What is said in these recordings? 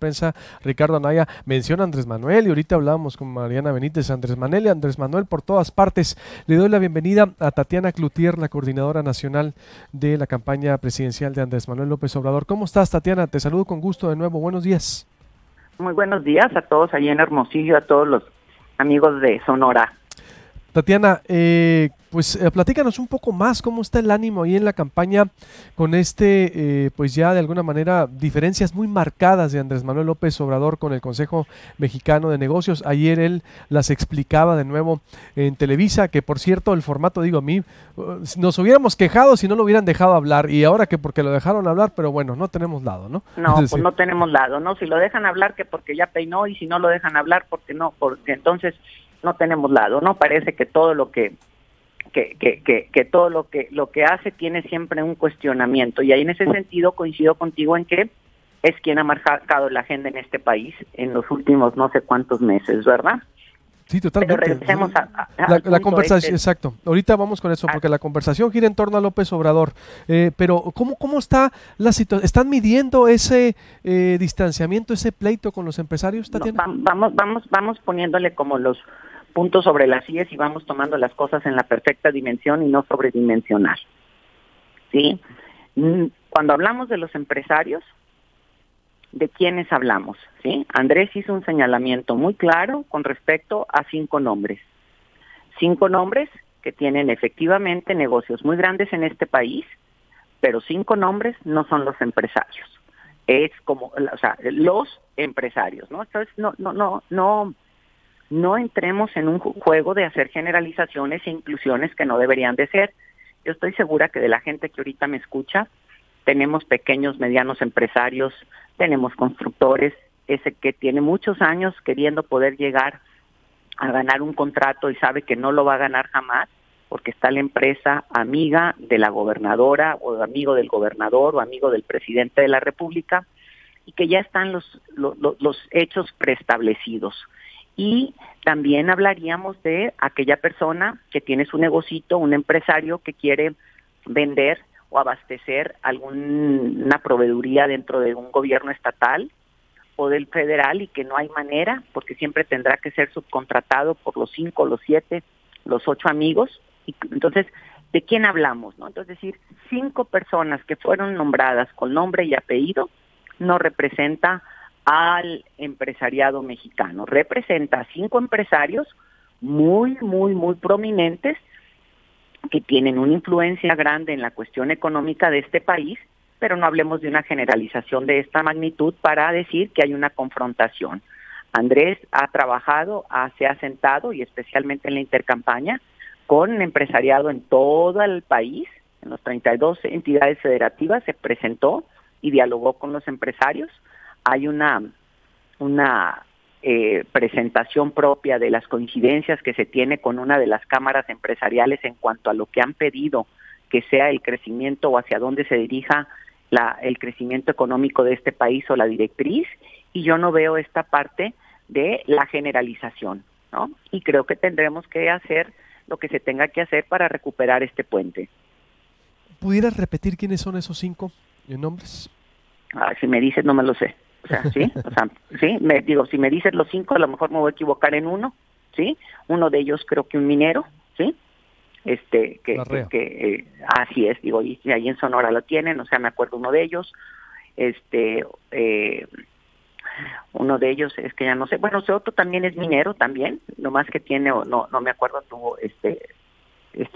prensa, Ricardo Anaya, menciona a Andrés Manuel, y ahorita hablábamos con Mariana Benítez, Andrés Manuel por todas partes. Le doy la bienvenida a Tatiana Cloutier, la coordinadora nacional de la campaña presidencial de Andrés Manuel López Obrador. ¿Cómo estás, Tatiana? Te saludo con gusto de nuevo. Buenos días. Muy buenos días a todos allí en Hermosillo, a todos los amigos de Sonora. Tatiana, platícanos un poco más cómo está el ánimo ahí en la campaña con pues ya de alguna manera diferencias muy marcadas de Andrés Manuel López Obrador con el Consejo Mexicano de Negocios. Ayer él las explicaba de nuevo en Televisa, que por cierto el formato, digo, a mí nos hubiéramos quejado si no lo hubieran dejado hablar, y ahora que porque lo dejaron hablar, pero bueno, no tenemos lado, ¿no? No, pues no tenemos lado, ¿no? Si lo dejan hablar, que porque ya peinó, y si no lo dejan hablar, porque no, porque entonces no tenemos lado, ¿no? Parece que todo lo que todo lo que hace tiene siempre un cuestionamiento, y ahí en ese sentido coincido contigo en que es quien ha marcado la agenda en este país en los últimos no sé cuántos meses, ¿verdad? Sí, totalmente. Pero regresemos la conversación, exacto. Ahorita vamos con eso, porque la conversación gira en torno a López Obrador. Pero ¿cómo está la situación? ¿Están midiendo ese distanciamiento, ese pleito con los empresarios, Tatiana? No, vamos poniéndole como los puntos sobre las sillas y vamos tomando las cosas en la perfecta dimensión y no sobredimensionar. ¿Sí? Cuando hablamos de los empresarios, ¿de quiénes hablamos? ¿Sí? Andrés hizo un señalamiento muy claro con respecto a 5 nombres. 5 nombres que tienen efectivamente negocios muy grandes en este país, pero 5 nombres no son los empresarios. Es como, o sea, los empresarios, ¿no? Entonces, no entremos en un juego de hacer generalizaciones e inclusiones que no deberían de ser. Yo estoy segura que de la gente que ahorita me escucha, tenemos pequeños, medianos empresarios, tenemos constructores, ese que tiene muchos años queriendo poder llegar a ganar un contrato y sabe que no lo va a ganar jamás, porque está la empresa amiga de la gobernadora, o amigo del gobernador, o amigo del presidente de la República, y que ya están los hechos preestablecidos. Y también hablaríamos de aquella persona que tiene su negocito, un empresario que quiere vender o abastecer alguna proveeduría dentro de un gobierno estatal o del federal, y que no hay manera, porque siempre tendrá que ser subcontratado por los 5, los 7, los 8 amigos. Y entonces, ¿de quién hablamos, no? Entonces, decir 5 personas que fueron nombradas con nombre y apellido no representa al empresariado mexicano, representa a 5 empresarios muy prominentes que tienen una influencia grande en la cuestión económica de este país, pero no hablemos de una generalización de esta magnitud para decir que hay una confrontación. Andrés ha trabajado, se ha sentado, y especialmente en la intercampaña, con empresariado en todo el país, en las 32 entidades federativas, se presentó y dialogó con los empresarios. Hay una presentación propia de las coincidencias que se tiene con una de las cámaras empresariales en cuanto a lo que han pedido que sea el crecimiento o hacia dónde se dirija el crecimiento económico de este país o la directriz, y yo no veo esta parte de la generalización, ¿no? Y creo que tendremos que hacer lo que se tenga que hacer para recuperar este puente. ¿Pudieras repetir quiénes son esos 5 nombres? Si me dices, no me lo sé. O sea, sí, si me dices los 5, a lo mejor me voy a equivocar en uno, ¿sí? Uno de ellos creo que un minero, ¿sí? Así es, digo, y ahí en Sonora lo tienen, o sea, me acuerdo uno de ellos, uno de ellos es que ya no sé, bueno, otro también es minero también, nomás que tiene, no me acuerdo, tuvo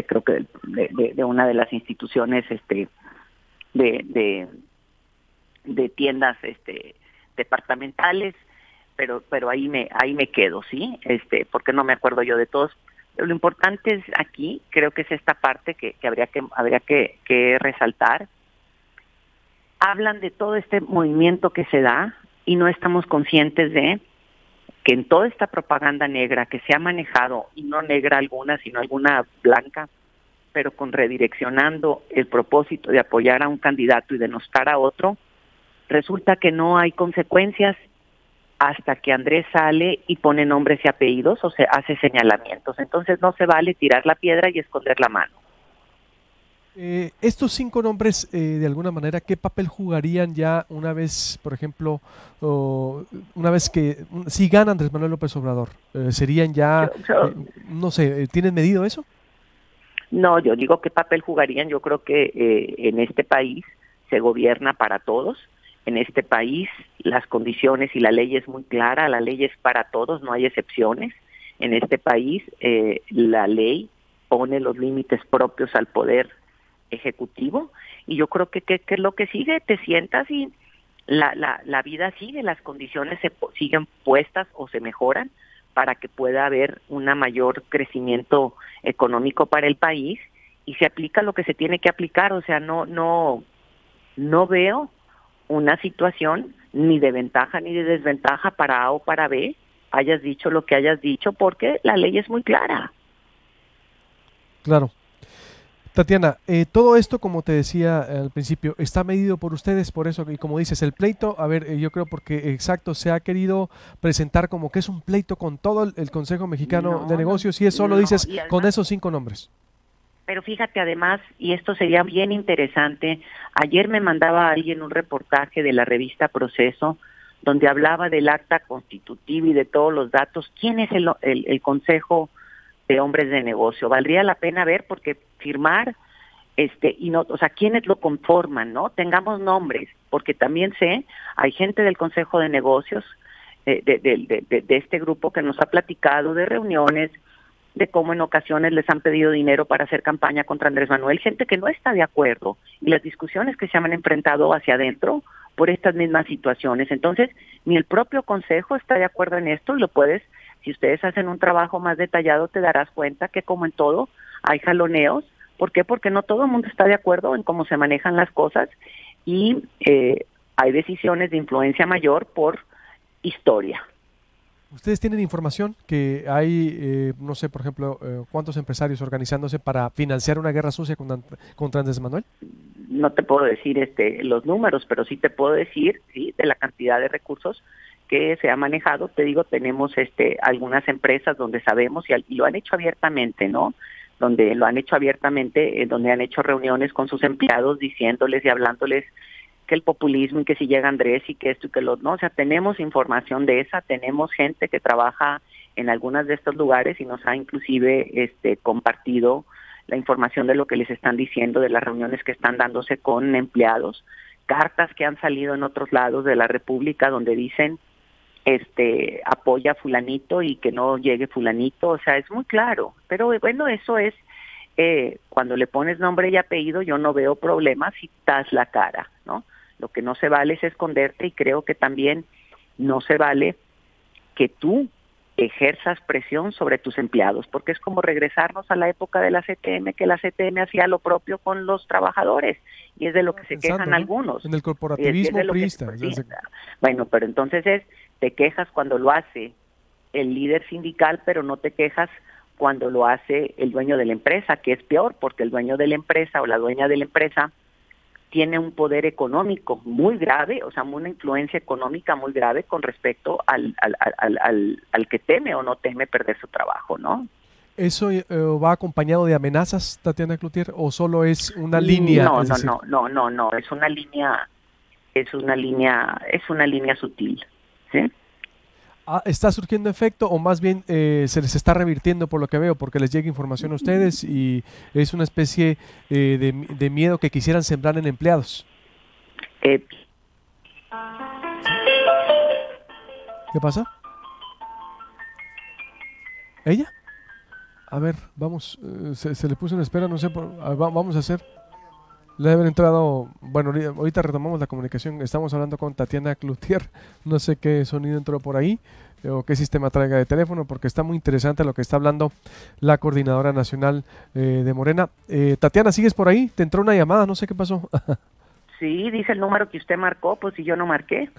creo que de una de las instituciones, de tiendas, departamentales, pero ahí me quedo, ¿sí? Porque no me acuerdo yo de todos. Pero lo importante es aquí, creo que es esta parte que habría que resaltar. Hablan de todo este movimiento que se da y no estamos conscientes de que en toda esta propaganda negra que se ha manejado, y no negra alguna, sino alguna blanca, pero redireccionando el propósito de apoyar a un candidato y denostar a otro, resulta que no hay consecuencias hasta que Andrés sale y pone nombres y apellidos o se hace señalamientos. Entonces no se vale tirar la piedra y esconder la mano. Estos 5 nombres, de alguna manera, ¿qué papel jugarían ya una vez, por ejemplo, una vez si gana Andrés Manuel López Obrador? ¿Serían ya, no sé, ¿tienen medido eso? No, yo digo qué papel jugarían. Yo creo que en este país se gobierna para todos. En este país las condiciones y la ley es muy clara, la ley es para todos, no hay excepciones. En este país la ley pone los límites propios al poder ejecutivo, y yo creo que es lo que sigue. Te sientas y la vida sigue, las condiciones siguen puestas o se mejoran para que pueda haber un mayor crecimiento económico para el país, y se aplica lo que se tiene que aplicar. O sea, no veo una situación ni de ventaja ni de desventaja para A o para B, hayas dicho lo que hayas dicho, porque la ley es muy clara. Claro. Tatiana, todo esto, como te decía al principio, está medido por ustedes, por eso, y como dices, el pleito, a ver, yo creo porque exacto, se ha querido presentar como que es un pleito con todo el Consejo Mexicano de Negocios, y es solo, dices, además, con esos 5 nombres. Pero fíjate, además, y esto sería bien interesante, ayer me mandaba alguien un reportaje de la revista Proceso, donde hablaba del acta constitutiva y de todos los datos. ¿Quién es el Consejo de Hombres de Negocio? Valdría la pena ver, porque firmar, y no, o sea, quiénes lo conforman, ¿no? Tengamos nombres, porque también sé, hay gente del Consejo de Negocios, de este grupo que nos ha platicado de reuniones, de cómo en ocasiones les han pedido dinero para hacer campaña contra Andrés Manuel, gente que no está de acuerdo, y las discusiones que se han enfrentado hacia adentro por estas mismas situaciones. Entonces, ni el propio Consejo está de acuerdo en esto, y lo puedes, si ustedes hacen un trabajo más detallado, te darás cuenta que, como en todo, hay jaloneos. ¿Por qué? Porque no todo el mundo está de acuerdo en cómo se manejan las cosas, y hay decisiones de influencia mayor por historia. ¿Ustedes tienen información que hay, no sé, por ejemplo, cuántos empresarios organizándose para financiar una guerra sucia contra Andrés Manuel? No te puedo decir los números, pero sí te puedo decir, sí, de la cantidad de recursos que se ha manejado. Te digo, tenemos algunas empresas donde sabemos, y lo han hecho abiertamente, ¿no? Donde lo han hecho abiertamente, donde han hecho reuniones con sus empleados diciéndoles y hablándoles que el populismo y que si llega Andrés y que esto y que lo no. O sea, tenemos información de esa, tenemos gente que trabaja en algunos de estos lugares y nos ha inclusive compartido la información de lo que les están diciendo, de las reuniones que están dándose con empleados, cartas que han salido en otros lados de la República donde dicen apoya a fulanito y que no llegue fulanito. O sea, es muy claro. Pero bueno, eso es cuando le pones nombre y apellido, yo no veo problemas si das la cara, ¿no? Lo que no se vale es esconderte, y creo que también no se vale que tú ejerzas presión sobre tus empleados, porque es como regresarnos a la época de la CTM, que la CTM hacía lo propio con los trabajadores, y es de lo que se quejan, ¿no?, algunos. En el corporativismo priista. Bueno, pero entonces te quejas cuando lo hace el líder sindical, pero no te quejas cuando lo hace el dueño de la empresa, que es peor, porque el dueño de la empresa o la dueña de la empresa tiene un poder económico muy grave, o sea, una influencia económica muy grave con respecto al que teme o no teme perder su trabajo, ¿no? ¿Eso va acompañado de amenazas, Tatiana Cloutier, o solo es una línea? No, es una línea sutil, ¿sí? ¿Está surgiendo efecto, o más bien se les está revirtiendo por lo que veo, porque les llega información a ustedes y es una especie de miedo que quisieran sembrar en empleados? ¿Qué pasa? ¿Ella? A ver, vamos, se le puso en espera, no sé, vamos a hacer. Le haber entrado, bueno, ahorita retomamos la comunicación, estamos hablando con Tatiana Cloutier, no sé qué sonido entró por ahí, o qué sistema traiga de teléfono, porque está muy interesante lo que está hablando la coordinadora nacional de Morena. Tatiana, ¿sigues por ahí? Te entró una llamada, no sé qué pasó. Sí, dice el número que usted marcó, pues si yo no marqué.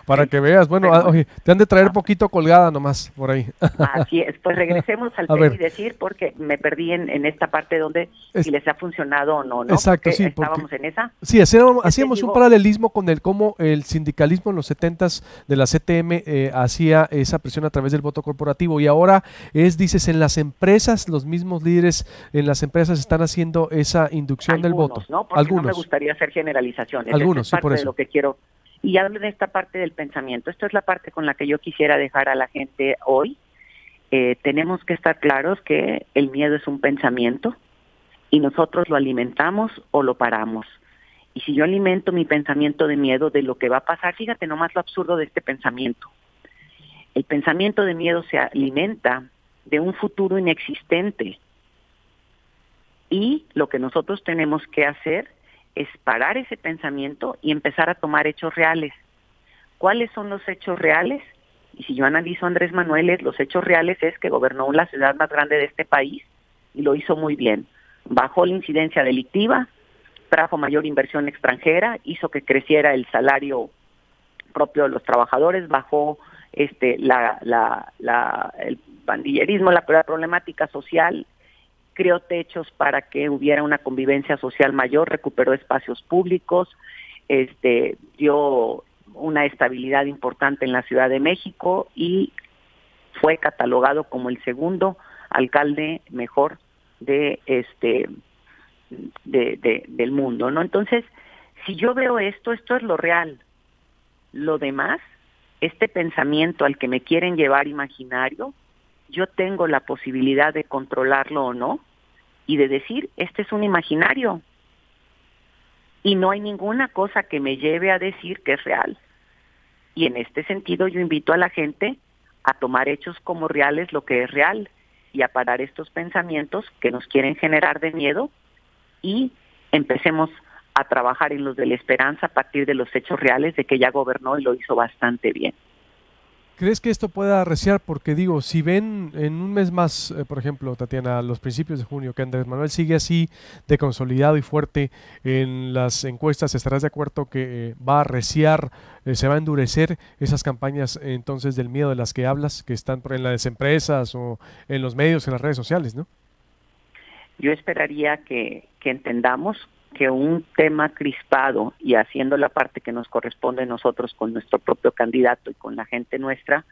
Para que veas, bueno, Pero, oye, te han de traer poquito colgada nomás por ahí. así es, pues regresemos al A tema y ver, decir, porque me perdí en esta parte donde si les ha funcionado o no, ¿no? exacto, Porque sí, estábamos en esa. sí, Yo te hacíamos un digo, paralelismo con el cómo el sindicalismo en los 70s de la CTM hacía esa presión a través del voto corporativo y ahora dices, en las empresas, los mismos líderes en las empresas están haciendo esa inducción del voto. algunos, ¿no? Porque no me gustaría hacer generalizaciones. Esto es Sí, por parte de eso. lo que quiero. Y hablo de esta parte del pensamiento. Esto es la parte con la que yo quisiera dejar a la gente hoy. Tenemos que estar claros que el miedo es un pensamiento y nosotros lo alimentamos o lo paramos. Y si yo alimento mi pensamiento de miedo de lo que va a pasar, fíjate nomás lo absurdo de este pensamiento. El pensamiento de miedo se alimenta de un futuro inexistente. Y lo que nosotros tenemos que hacer es parar ese pensamiento y empezar a tomar hechos reales. ¿Cuáles son los hechos reales? Y si yo analizo a Andrés Manuel, los hechos reales es que gobernó la ciudad más grande de este país y lo hizo muy bien. Bajó la incidencia delictiva, trajo mayor inversión extranjera, hizo que creciera el salario propio de los trabajadores, bajó el pandillerismo, la problemática social, creó techos para que hubiera una convivencia social mayor, recuperó espacios públicos, dio una estabilidad importante en la Ciudad de México y fue catalogado como el segundo alcalde mejor del mundo, ¿no? Entonces, si yo veo esto es lo real. Lo demás, este pensamiento al que me quieren llevar imaginario, yo tengo la posibilidad de controlarlo o no, y de decir, este es un imaginario. Y no hay ninguna cosa que me lleve a decir que es real. Y en este sentido yo invito a la gente a tomar hechos como reales lo que es real y a parar estos pensamientos que nos quieren generar de miedo y empecemos a trabajar en los de la esperanza a partir de los hechos reales de que ya gobernó y lo hizo bastante bien. ¿Crees que esto pueda arreciar? Porque digo, si ven en un mes más, por ejemplo, Tatiana, a los principios de junio, que Andrés Manuel sigue así de consolidado y fuerte en las encuestas, ¿estarás de acuerdo que va a arreciar, se va a endurecer esas campañas entonces del miedo de las que hablas, que están en las empresas o en los medios, en las redes sociales, ¿no? Yo esperaría que entendamos que un tema crispado y haciendo la parte que nos corresponde a nosotros con nuestro propio candidato y con la gente nuestra,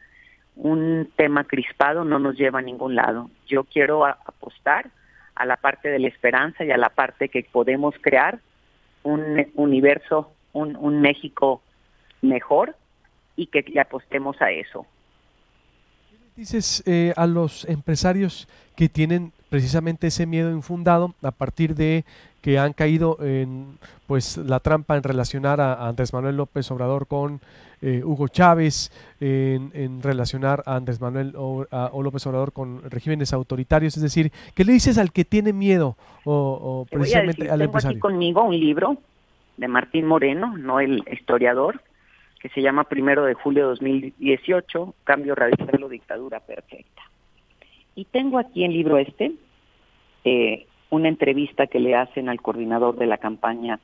un tema crispado no nos lleva a ningún lado. Yo quiero apostar a la parte de la esperanza y a la parte que podemos crear un universo, un México mejor y que le apostemos a eso. Dices a los empresarios que tienen precisamente ese miedo infundado a partir de que han caído en pues la trampa en relacionar a Andrés Manuel López Obrador con Hugo Chávez, en relacionar a Andrés Manuel o López Obrador con regímenes autoritarios, es decir, ¿qué le dices al que tiene miedo o Te voy a precisamente decir, al tengo empresario? aquí conmigo un libro de Martín Moreno, no el historiador, que se llama 1 de julio de 2018, Cambio Radical o Dictadura Perfecta. Y tengo aquí el libro una entrevista que le hacen al coordinador de la campaña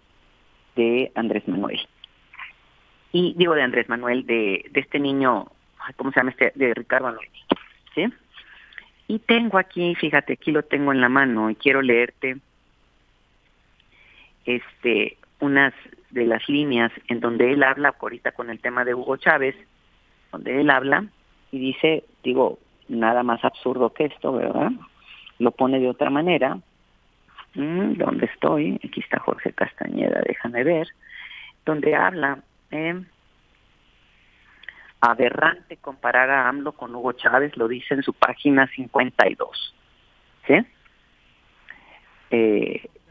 de Andrés Manuel. Y digo de Andrés Manuel, de este niño, ¿cómo se llama de Ricardo Anaya, ¿sí? Y tengo aquí, fíjate, aquí lo tengo en la mano y quiero leerte unas de las líneas en donde él habla ahorita con el tema de Hugo Chávez, donde él habla y dice, digo, nada más absurdo que esto, ¿verdad? Lo pone de otra manera. ¿Dónde estoy? Aquí está Jorge Castañeda, déjame ver. Donde habla, aberrante comparar a AMLO con Hugo Chávez, lo dice en su página 52. ¿Sí?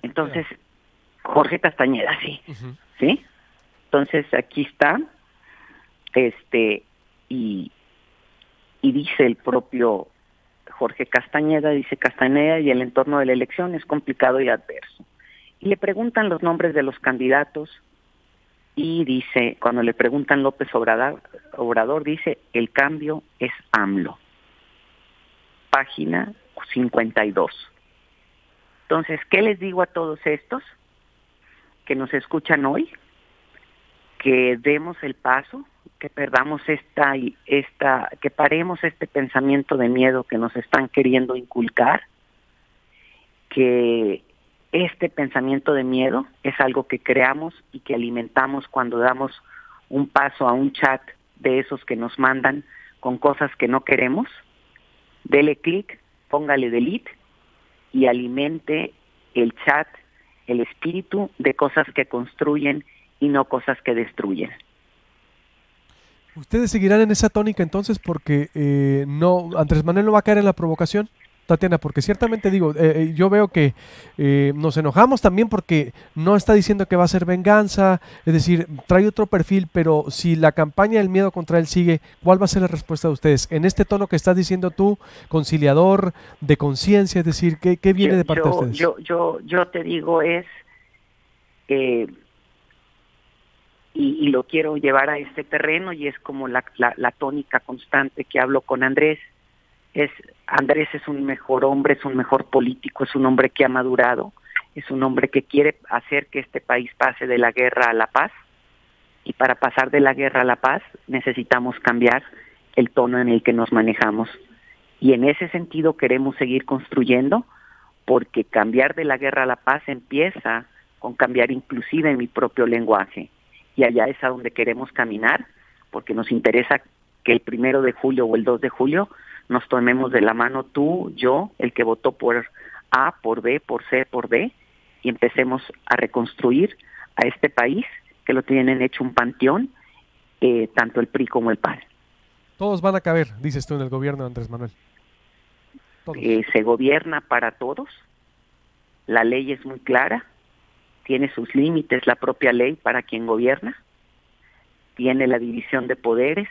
Entonces, Jorge Castañeda, sí. Uh-huh. ¿Sí? Entonces, aquí está, y dice el propio Jorge Castañeda, dice Castañeda, y el entorno de la elección es complicado y adverso. Y le preguntan los nombres de los candidatos, y dice, cuando le preguntan López Obrador, dice, el cambio es AMLO. Página 52. Entonces, ¿qué les digo a todos estos? que nos escuchan hoy, que demos el paso, que perdamos que paremos este pensamiento de miedo que nos están queriendo inculcar, que este pensamiento de miedo es algo que creamos y que alimentamos cuando damos un paso a un chat de esos que nos mandan con cosas que no queremos. Dele clic, póngale delete y alimente el chat, el espíritu de cosas que construyen y no cosas que destruyen. ¿Ustedes seguirán en esa tónica entonces porque no Andrés Manuel no va a caer en la provocación, Tatiana? Porque ciertamente digo, yo veo que nos enojamos también porque no está diciendo que va a ser venganza, es decir, trae otro perfil, pero si la campaña del miedo contra él sigue, ¿cuál va a ser la respuesta de ustedes? En este tono que estás diciendo tú, conciliador, de conciencia, es decir, ¿qué viene de parte de ustedes? Yo te digo y lo quiero llevar a este terreno, y es como la tónica constante que hablo con Andrés. Andrés es un mejor hombre, es un mejor político, es un hombre que ha madurado, es un hombre que quiere hacer que este país pase de la guerra a la paz, y para pasar de la guerra a la paz necesitamos cambiar el tono en el que nos manejamos, y en ese sentido queremos seguir construyendo, porque cambiar de la guerra a la paz empieza con cambiar inclusive mi propio lenguaje, y allá es a donde queremos caminar, porque nos interesa que el 1 de julio o el 2 de julio nos tomemos de la mano tú, yo, el que votó por A, por B, por C, por D, y empecemos a reconstruir a este país que lo tienen hecho un panteón, tanto el PRI como el PAN. Todos van a caber, dices tú, en el gobierno de Andrés Manuel. Se gobierna para todos, la ley es muy clara, tiene sus límites la propia ley para quien gobierna, tiene la división de poderes,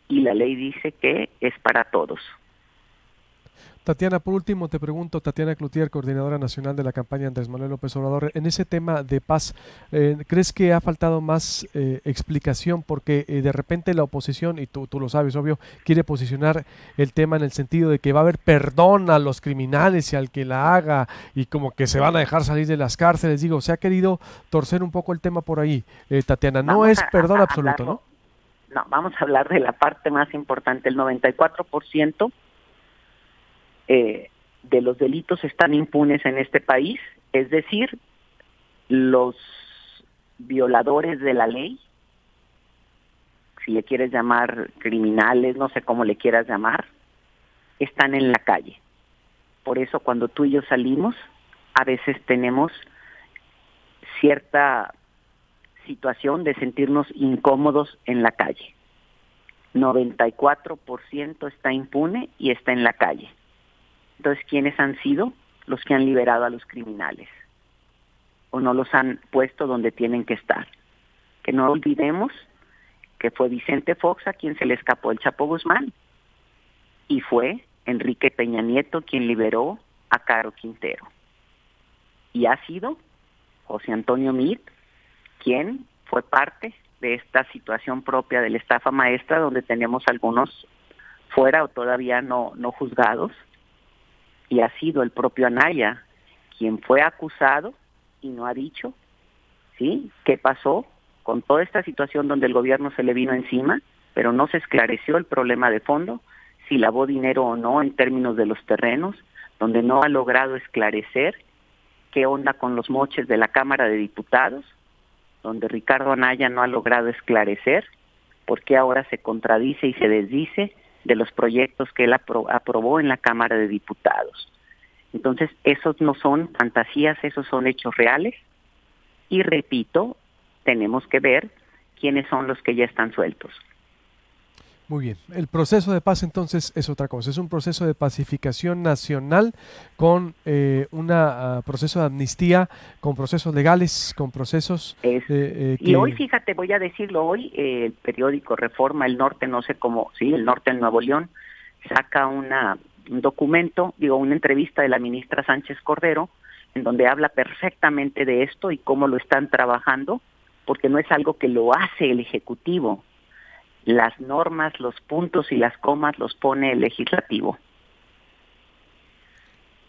y la ley dice que es para todos. Tatiana, por último te pregunto, Tatiana Cloutier, coordinadora nacional de la campaña Andrés Manuel López Obrador, en ese tema de paz, ¿crees que ha faltado más explicación? Porque de repente la oposición, y tú lo sabes, obvio, quiere posicionar el tema en el sentido de que va a haber perdón a los criminales y al que la haga, y como que se van a dejar salir de las cárceles. Digo, se ha querido torcer un poco el tema por ahí. Tatiana, no es perdón absoluto, ¿no? No, vamos a hablar de la parte más importante. El 94% de los delitos están impunes en este país, es decir, los violadores de la ley, si le quieres llamar criminales, no sé cómo le quieras llamar, están en la calle. Por eso cuando tú y yo salimos, a veces tenemos cierta situación de sentirnos incómodos en la calle. 94% está impune y está en la calle. Entonces, ¿quiénes han sido los que han liberado a los criminales? ¿O no los han puesto donde tienen que estar? Que no olvidemos que fue Vicente Fox a quien se le escapó el Chapo Guzmán, y fue Enrique Peña Nieto quien liberó a Caro Quintero. Y ha sido José Antonio Meade quien fue parte de esta situación propia de la estafa maestra, donde tenemos algunos fuera o todavía no juzgados, y ha sido el propio Anaya quien fue acusado y no ha dicho, ¿sí?, qué pasó con toda esta situación donde el gobierno se le vino encima, pero no se esclareció el problema de fondo, si lavó dinero o no en términos de los terrenos, donde no ha logrado esclarecer qué onda con los moches de la Cámara de Diputados, donde Ricardo Anaya no ha logrado esclarecer por qué ahora se contradice y se desdice de los proyectos que él aprobó en la Cámara de Diputados. Entonces, esos no son fantasías, esos son hechos reales, y repito, tenemos que ver quiénes son los que ya están sueltos. Muy bien. El proceso de paz entonces es otra cosa. Es un proceso de pacificación nacional con un proceso de amnistía, con procesos legales, con procesos... Y hoy, fíjate, voy a decirlo hoy, el periódico Reforma, El Norte, no sé cómo, sí, El Norte en Nuevo León, saca un documento, una entrevista de la ministra Sánchez Cordero, en donde habla perfectamente de esto y cómo lo están trabajando, porque no es algo que lo hace el Ejecutivo. Las normas, los puntos y las comas los pone el legislativo.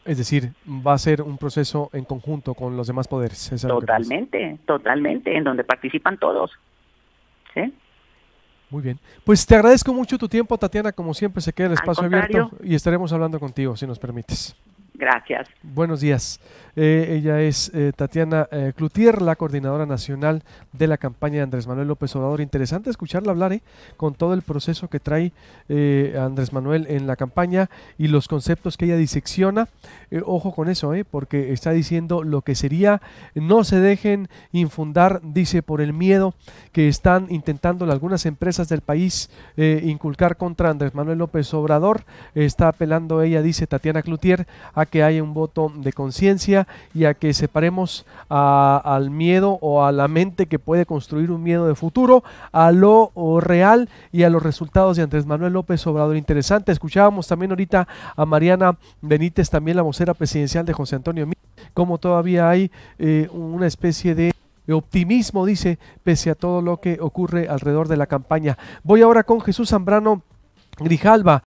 Es decir, va a ser un proceso en conjunto con los demás poderes. Totalmente, en donde participan todos. ¿Sí? Muy bien. Pues te agradezco mucho tu tiempo, Tatiana. Como siempre, se queda el espacio abierto y estaremos hablando contigo, si nos permites. Gracias. Buenos días. Ella es Tatiana Cloutier, la coordinadora nacional de la campaña de Andrés Manuel López Obrador. Interesante escucharla hablar con todo el proceso que trae Andrés Manuel en la campaña y los conceptos que ella disecciona. Ojo con eso, porque está diciendo lo que sería, no se dejen infundar, dice, por el miedo que están intentando algunas empresas del país inculcar contra Andrés Manuel López Obrador. Está apelando ella, dice Tatiana Cloutier, a que haya un voto de conciencia y a que separemos al miedo o a la mente que puede construir un miedo de futuro, a lo real y a los resultados de Andrés Manuel López Obrador. Interesante. Escuchábamos también ahorita a Mariana Benítez, también la vocera presidencial de José Antonio Meade, como todavía hay una especie de optimismo, dice, pese a todo lo que ocurre alrededor de la campaña. Voy ahora con Jesús Zambrano Grijalva.